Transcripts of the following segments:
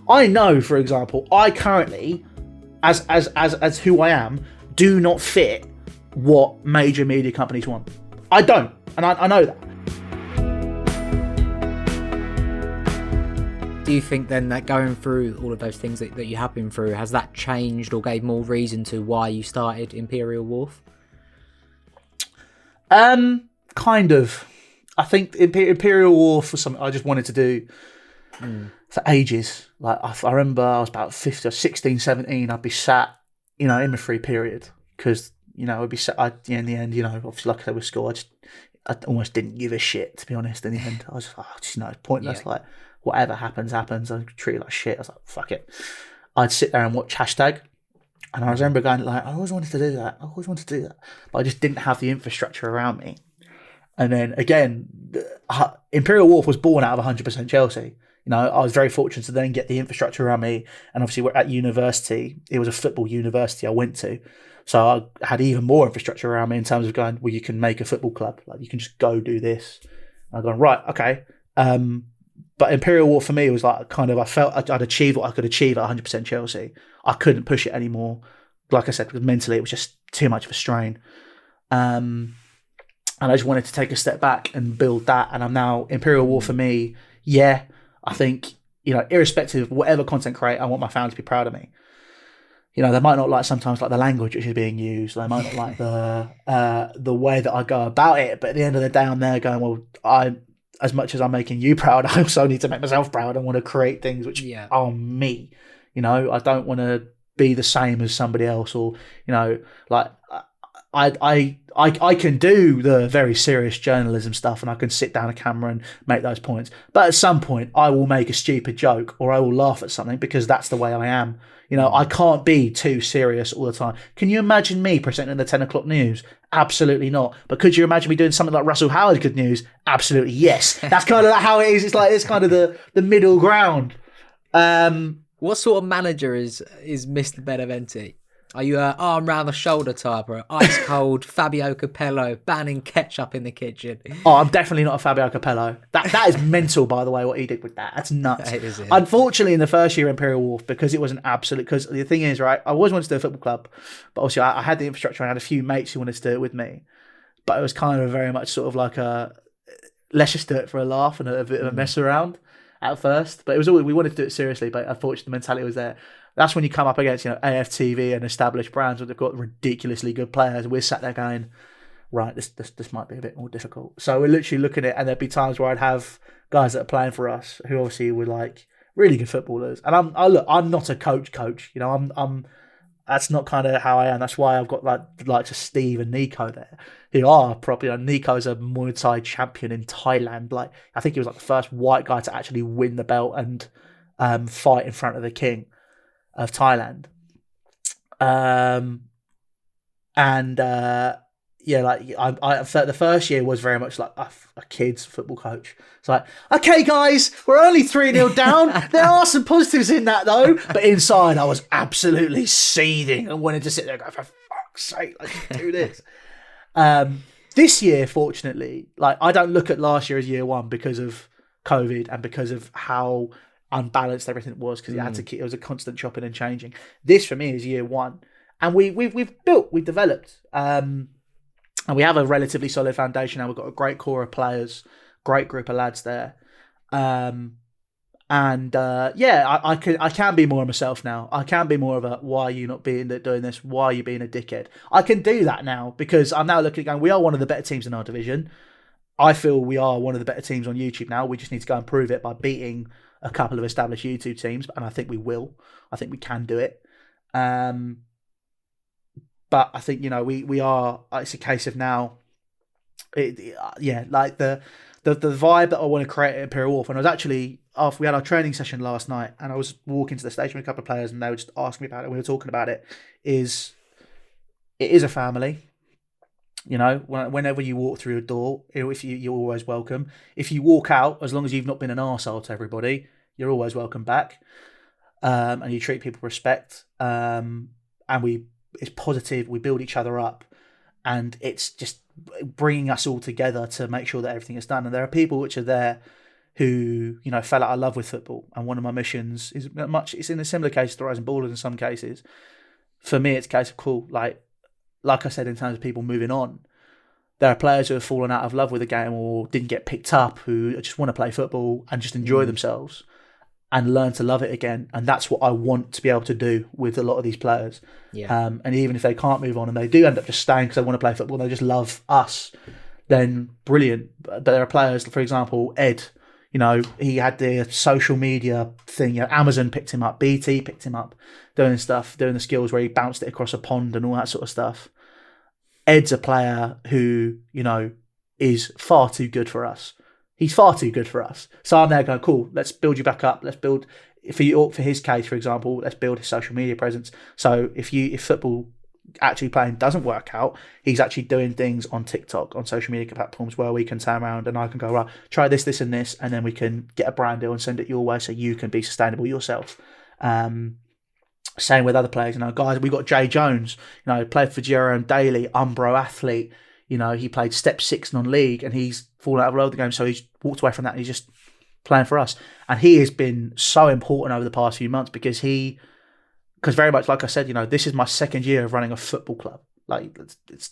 I know, for example, I currently, as who I am, do not fit what major media companies want. I don't, and I know that. Do you think then that going through all of those things that you have been through, has that changed or gave more reason to why you started Imperial Wharf? Kind of. I think Imperial Wharf was something I just wanted to do for ages. Like I remember I was about 15 or 16, 17, I'd be sat, in my free period because, I'd be sat, in the end, obviously like I said with school, I almost didn't give a shit, to be honest, in the end. I was just, pointless, Yeah. like whatever happens. I treat it like shit. I was like, fuck it. I'd sit there and watch hashtag. And I remember going like, I always wanted to do that. But I just didn't have the infrastructure around me. And then again, Imperial Wharf was born out of 100% Chelsea. I was very fortunate to then get the infrastructure around me. And obviously we're at university. It was a football university I went to. So I had even more infrastructure around me in terms of going, well, you can make a football club. Like you can just go do this. And I'm going, right, okay. But Imperial Wharf for me was like kind of, I felt I'd achieved what I could achieve at 100% Chelsea. I couldn't push it anymore. Like I said, because mentally it was just too much of a strain. And I just wanted to take a step back and build that. And I'm now, Imperial Wharf for me, yeah, I think, irrespective of whatever content create, I want my fans to be proud of me. They might not like sometimes like the language which is being used. They might not like the way that I go about it. But at the end of the day, I'm there going, well, as much as I'm making you proud, I also need to make myself proud. I want to create things which are me. I don't want to be the same as somebody else, or like I can do the very serious journalism stuff, and I can sit down a camera and make those points. But at some point, I will make a stupid joke or I will laugh at something because that's the way I am. I can't be too serious all the time. Can you imagine me presenting the 10 o'clock news? Absolutely not. But could you imagine me doing something like Russell Howard's Good News? Absolutely yes. That's kind of how it is. It's kind of the middle ground. What sort of manager is Mr. Beneventi? Are you a arm round the shoulder type, or ice cold Fabio Capello banning ketchup in the kitchen? Oh, I'm definitely not a Fabio Capello. That is mental, by the way, what he did with that. That's nuts. That is it. Unfortunately, in the first year Imperial Wharf, because it was an absolute... Because the thing is, right, I always wanted to do a football club, but obviously I had the infrastructure and I had a few mates who wanted to do it with me. But it was kind of very much sort of like let's just do it for a laugh and a bit of a mess around at first. But it was always, we wanted to do it seriously, but unfortunately the mentality was there. That's when you come up against, AFTV and established brands where they've got ridiculously good players. We're sat there going, right, this might be a bit more difficult. So we're literally looking at it, and there'd be times where I'd have guys that are playing for us who obviously were like really good footballers. And I'm not a coach. I'm that's not kind of how I am. That's why I've got like to Steve and Nico there, who are probably. Nico's a Muay Thai champion in Thailand. Like I think he was like the first white guy to actually win the belt and fight in front of the king of Thailand. The first year was very much like a kid's football coach. It's like, okay guys, we're only 3-0 down. There are some positives in that though. But inside I was absolutely seething and wanted to sit there and go, for fuck's sake, let's do this. This year, fortunately, like I don't look at last year as year one because of COVID and because of how unbalanced everything was, because it was a constant chopping and changing. This for me is year one, and we've developed, and we have a relatively solid foundation now. We've got a great core of players, great group of lads there, I can be more of myself now. I can be more of a, why are you not doing this? Why are you being a dickhead? I can do that now because I'm now looking at going, we are one of the better teams in our division. I feel we are one of the better teams on YouTube now. We just need to go and prove it by beating a couple of established YouTube teams, and I think we will. I think we can do it. But I think, we are, it's a case of now, like the vibe that I want to create at Imperial Wharf. And I was actually, after we had our training session last night, and I was walking to the station with a couple of players, and they were just asking me about it, we were talking about it, it is a family. Whenever you walk through a door, if you're always welcome. If you walk out, as long as you've not been an arsehole to everybody, you're always welcome back. And you treat people with respect. And it's positive. We build each other up, and it's just bringing us all together to make sure that everything is done. And there are people which are there who, you know, fell out of love with football. And one of my missions is it's in a similar case to Rising Ballers in some cases. For me, it's a case of cool, like I said, in terms of people moving on, there are players who have fallen out of love with the game or didn't get picked up, who just want to play football and just enjoy themselves and learn to love it again. And that's what I want to be able to do with a lot of these players. Yeah. And even if they can't move on and they do end up just staying because they want to play football, they just love us, then brilliant. But there are players, for example, Ed, you know, he had the social media thing. You know, Amazon picked him up, BT picked him up, doing stuff, doing the skills where he bounced it across a pond and all that sort of stuff. Ed's a player who, you know, is far too good for us. He's far too good for us. So I'm there going, cool, let's build you back up. Let's build, for his case, for example, let's build his social media presence. So if football actually playing doesn't work out, he's actually doing things on TikTok, on social media platforms where we can turn around and I can go, right, try this, this and this, and then we can get a brand deal and send it your way so you can be sustainable yourself. Same with other players, you know, guys, we got Jay Jones, you know, played for Jerome Daly, Umbro athlete, you know, he played step 6 non-league and he's fallen out of love with the game, so he's walked away from that and he's just playing for us. And he has been so important over the past few months because very much, like I said, you know, this is my second year of running a football club. Like, it's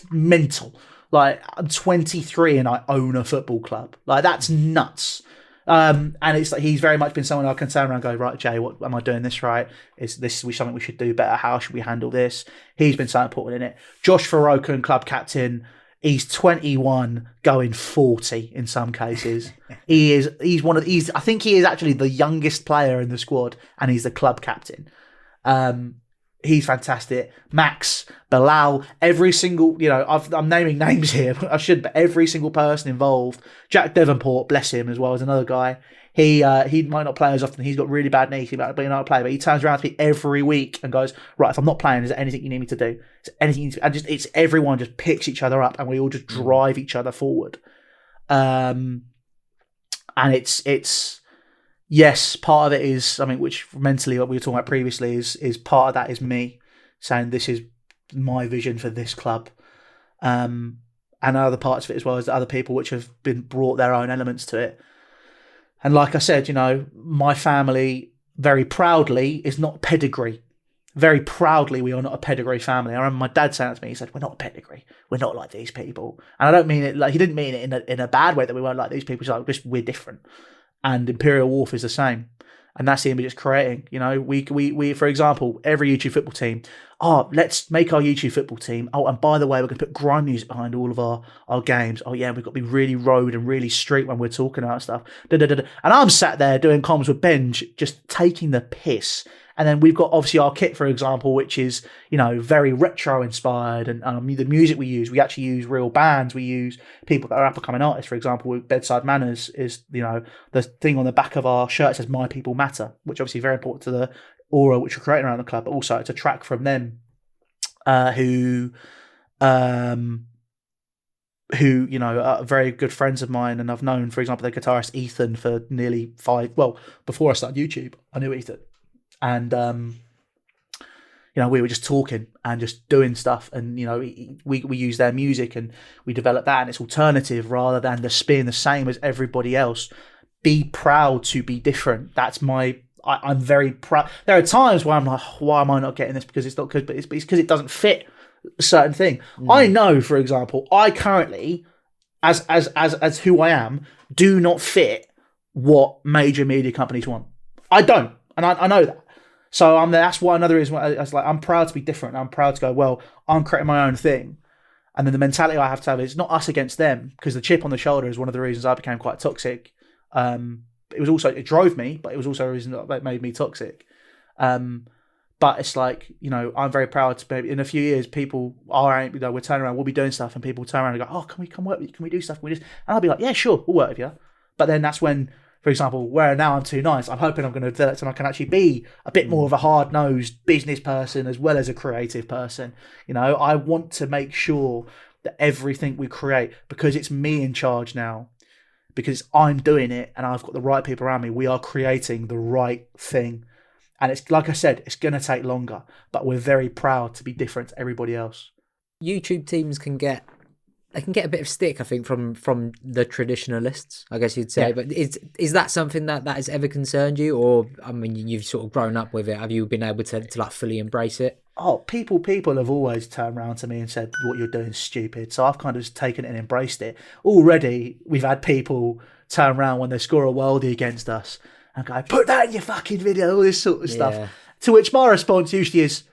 mental. Like, I'm 23 and I own a football club. Like, that's nuts. And it's like he's very much been someone I can turn around and go, right, Jay, what am I doing this right? Is this something we should do better? How should we handle this? He's been so important in it. Josh Farokan, club captain, he's 21 going 40 in some cases. he's I think he is actually the youngest player in the squad and he's the club captain. He's fantastic. Max, Bilal, every single, you know, I'm naming names here. I should, but every single person involved. Jack Devonport, bless him, as well as another guy. He might not play as often. He's got really bad knees. He might not play, but he turns around to me every week and goes, right, if I'm not playing, is there anything you need me to do? Is there anything? It's everyone just picks each other up and we all just drive each other forward. And it's. Yes, part of it is something which mentally, what we were talking about previously, is part of that is me saying this is my vision for this club. And other parts of it as well as the other people which have been brought their own elements to it. And like I said, you know, my family very proudly is not pedigree. Very proudly, we are not a pedigree family. I remember my dad saying that to me, he said, we're not a pedigree. We're not like these people. And I don't mean it, like, he didn't mean it in a bad way that we weren't like these people. He's like, just, we're different. And Imperial Wharf is the same. And that's the image it's creating. You know, we for example, every YouTube football team, let's make our YouTube football team. Oh, and by the way, we're going to put grime music behind all of our games. Oh, yeah, we've got to be really road and really street when we're talking about stuff. And I'm sat there doing comms with Benj, just taking the piss. And then we've got obviously our kit, for example, which is, you know, very retro inspired. And the music we actually use real bands. We use people that are up and coming artists. For example, with Bedside Manners is, you know, the thing on the back of our shirt says "My People Matter," which obviously is very important to the aura which we're creating around the club. But also it's a track from them who you know, are very good friends of mine. And I've known, for example, the guitarist Ethan for nearly before I started YouTube, I knew Ethan. And, you know, we were just talking and just doing stuff. And, you know, we use their music and we develop that. And it's alternative rather than just being the same as everybody else. Be proud to be different. That's I'm very proud. There are times where I'm like, why am I not getting this? Because it's not good, but it's because it doesn't fit a certain thing. I know, for example, I currently, as who I am, do not fit what major media companies want. I don't. And I know that. So that's why another reason why I'm proud to be different. I'm proud to go, well, I'm creating my own thing. And then the mentality I have to have is not us against them, because the chip on the shoulder is one of the reasons I became quite toxic. It drove me, but it was also a reason that made me toxic. But it's like, you know, I'm very proud to maybe in a few years, people are, you know, we're turning around, we'll be doing stuff and people turn around and go, oh, can we come work with you? Can we do stuff? And I'll be like, yeah, sure, we'll work with you. But then that's when, for example, where now I'm too nice, I'm hoping I'm going to develop and I can actually be a bit more of a hard-nosed business person as well as a creative person. You know, I want to make sure that everything we create, because it's me in charge now, because I'm doing it and I've got the right people around me, we are creating the right thing. And it's like I said, it's going to take longer, but we're very proud to be different to everybody else. YouTube teams can get they can get a bit of stick, I think, from the traditionalists, I guess you'd say. Yeah. But is that something that has ever concerned you, or I mean, you've sort of grown up with it? Have you been able to like fully embrace it? Oh, people have always turned around to me and said, what you're doing is stupid. So I've kind of just taken it and embraced it. Already, we've had people turn around when they score a worldie against us and go, put that in your fucking video, all this sort of stuff. To which my response usually is,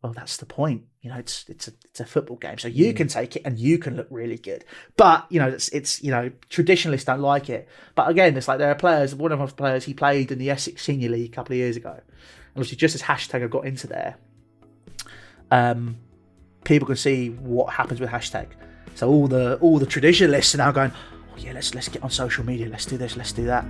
well, that's the point. You know, it's a football game, so you can take it and you can look really good. But you know, it's you know, traditionalists don't like it. But again, it's like there are players. One of our players, he played in the Essex Senior League a couple of years ago, and obviously just as hashtag have got into there, people can see what happens with hashtag. So all the traditionalists are now going, oh yeah, let's get on social media, let's do this, let's do that.